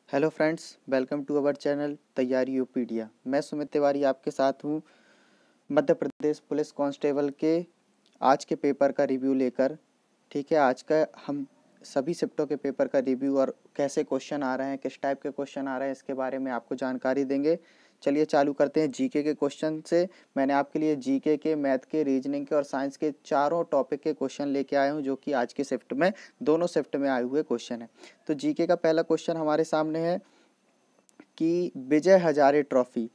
Hello friends, welcome to our channel तैयारी यूपीडिया। मैं सुमित तिवारी आपके साथ हूँ मध्य प्रदेश पुलिस कांस्टेबल के आज के पेपर का रिव्यू लेकर। ठीक है, आज का हम सभी शिफ्टों के पेपर का रिव्यू और कैसे क्वेश्चन आ रहे हैं, किस टाइप के क्वेश्चन आ रहे हैं, इसके बारे में आपको जानकारी देंगे। चलिए चालू करते हैं जीके के क्वेश्चन से। मैंने आपके लिए जीके के, मैथ के, रीजनिंग के और साइंस के चारों टॉपिक के क्वेश्चन लेके आया हूँ, जो कि आज के शिफ्ट में दोनों शिफ्ट में आए हुए क्वेश्चन हैं। तो जीके का पहला क्वेश्चन हमारे सामने है कि विजय हजारे ट्रॉफी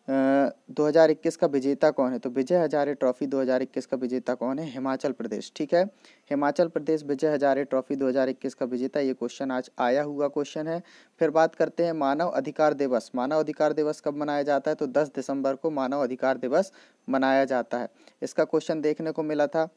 2021 का विजेता कौन है। तो विजय हजारे ट्रॉफी 2021 का विजेता कौन है? हिमाचल प्रदेश। ठीक है, हिमाचल प्रदेश विजय हजारे ट्रॉफी 2021 का विजेता। ये क्वेश्चन आज आया हुआ क्वेश्चन है। फिर बात करते हैं मानव अधिकार दिवस। मानव अधिकार दिवस कब मनाया जाता है? तो 10 दिसंबर को मानव अधिकार दिवस मनाया जाता है। इसका क्वेश्चन देखने को मिला था।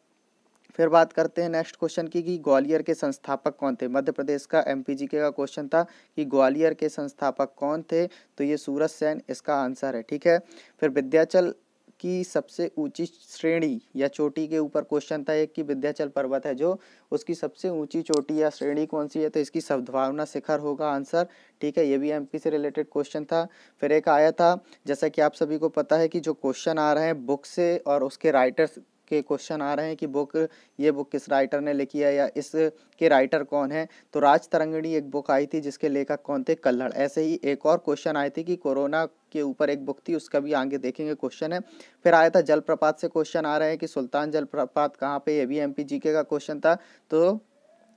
फिर बात करते हैं नेक्स्ट क्वेश्चन की कि ग्वालियर के संस्थापक कौन थे। मध्य प्रदेश का एमपीजीके का क्वेश्चन था कि ग्वालियर के संस्थापक कौन थे। तो ये सूरज सेन इसका आंसर है। ठीक है, फिर विंध्याचल की सबसे ऊंची श्रेणी या चोटी के ऊपर क्वेश्चन था एक कि विंध्याचल पर्वत है जो, उसकी सबसे ऊंची चोटी या श्रेणी कौन सी है? तो इसकी सद्भावना शिखर होगा आंसर। ठीक है, ये भी एमपी से रिलेटेड क्वेश्चन था। फिर एक आया था, जैसा कि आप सभी को पता है कि जो क्वेश्चन आ रहे हैं बुक से और उसके राइटर्स के क्वेश्चन आ रहे हैं कि ये बुक किस राइटर ने लिखी है या इसके राइटर कौन है। तो राज तरंगिणी एक बुक आई थी जिसके लेखक कौन थे? कल्हड़। ऐसे ही एक और क्वेश्चन आए थे कि कोरोना के ऊपर एक बुक थी, उसका भी आगे देखेंगे क्वेश्चन है। फिर आया था जलप्रपात से क्वेश्चन आ रहे हैं कि सुल्तान जलप्रपात कहाँ पे? ये भी एमपीजीके का क्वेश्चन था। तो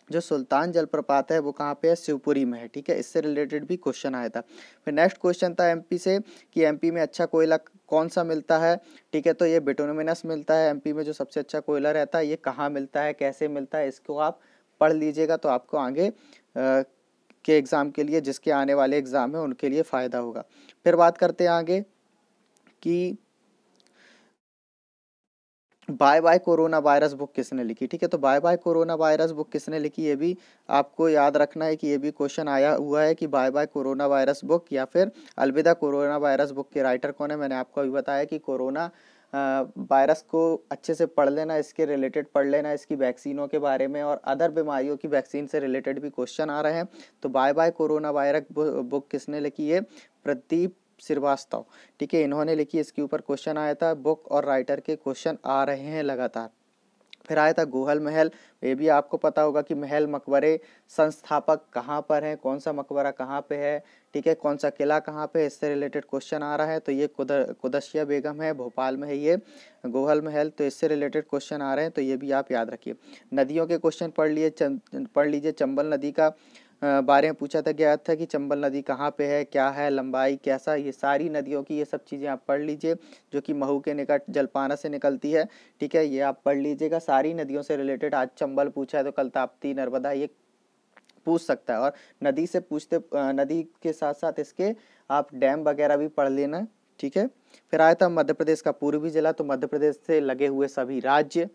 जो सुल्तान जलप्रपात है वो कहाँ पे है? शिवपुरी में है। ठीक है, इससे रिलेटेड भी क्वेश्चन आया था। फिर नेक्स्ट क्वेश्चन था एमपी से कि एमपी में अच्छा कोयला कौन सा मिलता है। ठीक है, तो ये बिटुमिनस मिलता है एमपी में, जो सबसे अच्छा कोयला रहता है। ये कहाँ मिलता है, कैसे मिलता है, इसको आप पढ़ लीजिएगा तो आपको आगे के एग्ज़ाम के लिए, जिसके आने वाले एग्ज़ाम है उनके लिए फ़ायदा होगा। फिर बात करते हैं आगे कि bye bye corona virus book किसने लिखी। ठीक है, तो bye bye corona virus book किसने लिखी, ये भी आपको याद रखना है कि ये भी क्वेश्चन आया हुआ है कि bye bye corona virus book या फिर अलविदा कोरोना वायरस बुक के राइटर कौन है। मैंने आपको अभी बताया कि कोरोना वायरस को अच्छे से पढ़ लेना, इसके रिलेटेड पढ़ लेना, इसकी वैक्सीनों के बारे में और अदर बीमारियों की वैक्सीन से रिलेटेड भी क्वेश्चन आ रहे हैं। तो bye bye corona virus book किसने लिखी है? प्रदीप श्रीवास्तव। ठीक है, इन्होंने लिखी, इसके ऊपर क्वेश्चन आया था। बुक और राइटर के क्वेश्चन आ रहे हैं लगातार। फिर आया था गोहल महल। ये भी आपको पता होगा कि महल मकबरे संस्थापक कहाँ पर हैं, कौन सा मकबरा कहाँ पे है। ठीक है, कौन सा किला कहाँ पे है, इससे रिलेटेड क्वेश्चन आ रहा है। तो ये कुदसिया बेगम है, भोपाल में है ये गोहल महल। तो इससे रिलेटेड क्वेश्चन आ रहे हैं, तो ये भी आप याद रखिए। नदियों के क्वेश्चन पढ़ लीजिए। चंबल नदी का बारे में पूछा था गया था कि चंबल नदी कहाँ पे है, क्या है, लंबाई कैसा, ये सारी नदियों की ये सब चीज़ें आप पढ़ लीजिए, जो कि महू के निकट जलपाना से निकलती है। ठीक है, ये आप पढ़ लीजिएगा सारी नदियों से रिलेटेड। आज चंबल पूछा है तो कल ताप्ती, नर्मदा ये पूछ सकता है। और नदी से पूछते नदी के साथ साथ इसके आप डैम वगैरह भी पढ़ लेना। ठीक है, फिर आया था मध्य प्रदेश का पूर्वी जिला। तो मध्य प्रदेश से लगे हुए सभी राज्य।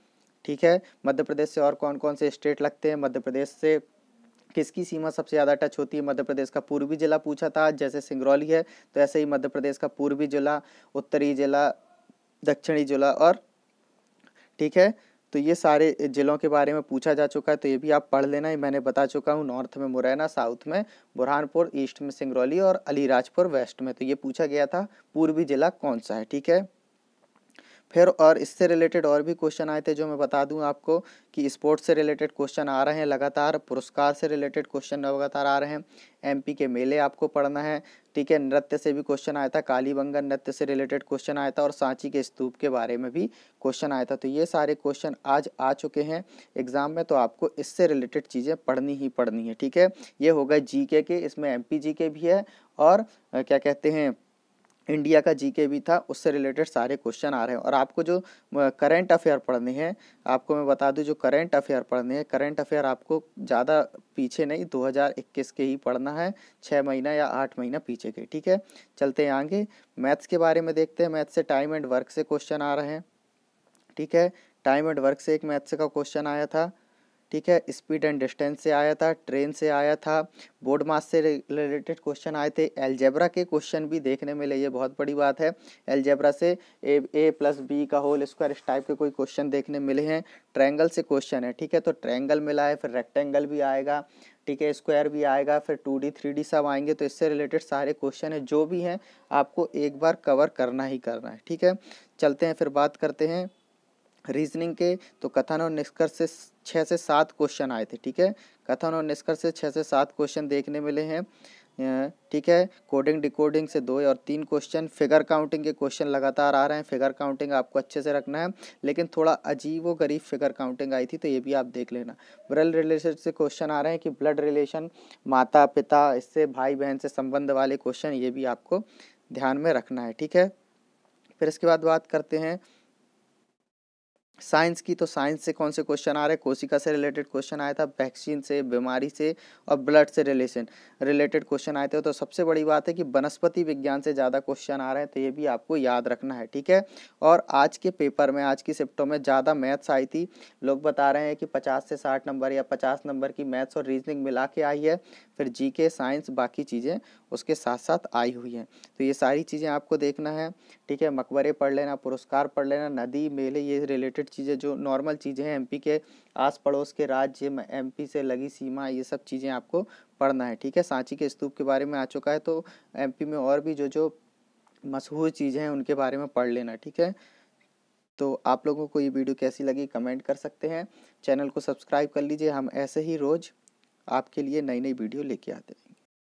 ठीक है, मध्य प्रदेश से और कौन कौन से स्टेट लगते हैं, मध्य प्रदेश से किसकी सीमा सबसे ज़्यादा टच होती है? मध्य प्रदेश का पूर्वी जिला पूछा था, जैसे सिंगरौली है तो ऐसे ही मध्य प्रदेश का पूर्वी जिला, उत्तरी जिला, दक्षिणी जिला और ठीक है, तो ये सारे जिलों के बारे में पूछा जा चुका है। तो ये भी आप पढ़ लेना, मैंने बता चुका हूँ। नॉर्थ में मुरैना, साउथ में बुरहानपुर, ईस्ट में सिंगरौली और अलीराजपुर वेस्ट में। तो ये पूछा गया था पूर्वी जिला कौन सा है। ठीक है, फिर और इससे रिलेटेड और भी क्वेश्चन आए थे जो मैं बता दूं आपको कि स्पोर्ट्स से रिलेटेड क्वेश्चन आ रहे हैं लगातार, पुरस्कार से रिलेटेड क्वेश्चन लगातार आ रहे हैं, एमपी के मेले आपको पढ़ना है। ठीक है, नृत्य से भी क्वेश्चन आया था, कालीबंगन नृत्य से रिलेटेड क्वेश्चन आया था और सांची के स्तूप के बारे में भी क्वेश्चन आया था। तो ये सारे क्वेश्चन आज आ चुके हैं एग्जाम में, तो आपको इससे रिलेटेड चीज़ें पढ़नी ही पढ़नी है। ठीक है, ये हो गए जीके के, इसमें एमपी जीके भी है और क्या कहते हैं इंडिया का जीके भी था, उससे रिलेटेड सारे क्वेश्चन आ रहे हैं। और आपको जो करंट अफेयर पढ़ने हैं, आपको मैं बता दूं, जो करंट अफेयर पढ़ने हैं, करंट अफेयर आपको ज़्यादा पीछे नहीं, 2021 के ही पढ़ना है, 6 महीना या 8 महीना पीछे के। ठीक है, चलते हैं आगे। मैथ्स के बारे में देखते हैं। मैथ्स से टाइम एंड वर्क से क्वेश्चन आ रहे हैं। ठीक है, टाइम एंड वर्क से एक मैथ्स का क्वेश्चन आया था। ठीक है, स्पीड एंड डिस्टेंस से आया था, ट्रेन से आया था, बोर्ड मास से रिलेटेड क्वेश्चन आए थे, अलजेब्रा के क्वेश्चन भी देखने मिले, ये बहुत बड़ी बात है। अलजेब्रा से ए प्लस बी का होल स्क्वायर इस टाइप के कोई क्वेश्चन देखने मिले हैं। ट्रायंगल से क्वेश्चन है, ठीक है, तो ट्रायंगल मिला है, फिर रेक्टेंगल भी आएगा, ठीक है, स्क्वायर भी आएगा, फिर 2D 3D सब आएंगे। तो इससे रिलेटेड सारे क्वेश्चन है जो भी हैं आपको एक बार कवर करना ही करना है, ठीक है। चलते हैं फिर बात करते हैं रीजनिंग के। तो कथन और निष्कर्ष से 6 से 7 क्वेश्चन आए थे, ठीक है, कथन और निष्कर्ष से 6 से 7 क्वेश्चन देखने मिले हैं, ठीक है। कोडिंग डिकोडिंग से 2 और 3 क्वेश्चन, फिगर काउंटिंग के क्वेश्चन लगातार आ रहे हैं, फिगर काउंटिंग आपको अच्छे से रखना है, लेकिन थोड़ा अजीब व गरीब फिगर काउंटिंग आई थी, तो ये भी आप देख लेना। ब्लड रिलेशन से क्वेश्चन आ रहे हैं कि ब्लड रिलेशन, माता पिता, इससे भाई बहन से संबंध वाले क्वेश्चन, ये भी आपको ध्यान में रखना है, ठीक है। फिर इसके बाद बात करते हैं साइंस की। तो साइंस से कौन से क्वेश्चन आ रहे हैं, कोशिका से रिलेटेड क्वेश्चन आया था, वैक्सीन से, बीमारी से और ब्लड से रिलेटेड क्वेश्चन आए थे। तो सबसे बड़ी बात है कि वनस्पति विज्ञान से ज़्यादा क्वेश्चन आ रहे हैं, तो ये भी आपको याद रखना है, ठीक है। और आज के पेपर में, आज की शिफ्टों में ज़्यादा मैथ्स आई थी, लोग बता रहे हैं कि 50 से 60 नंबर या 50 नंबर की मैथ्स और रीजनिंग मिला के आई है, फिर जीके, साइंस, बाकी चीज़ें उसके साथ साथ आई हुई हैं। तो ये सारी चीज़ें आपको देखना है, ठीक है। मकबरे पढ़ लेना, पुरस्कार पढ़ लेना, नदी, मेले, ये रिलेटेड चीज़ें जो नॉर्मल चीज़ें हैं, एमपी के आस पड़ोस के राज्य में, एमपी से लगी सीमा, ये सब चीज़ें आपको पढ़ना है, ठीक है। सांची के स्तूप के बारे में आ चुका है, तो एमपी में और भी जो जो मशहूर चीज़ें हैं उनके बारे में पढ़ लेना, ठीक है। तो आप लोगों को ये वीडियो कैसी लगी कमेंट कर सकते हैं, चैनल को सब्सक्राइब कर लीजिए, हम ऐसे ही रोज़ आपके लिए नई नई वीडियो लेके आते हैं।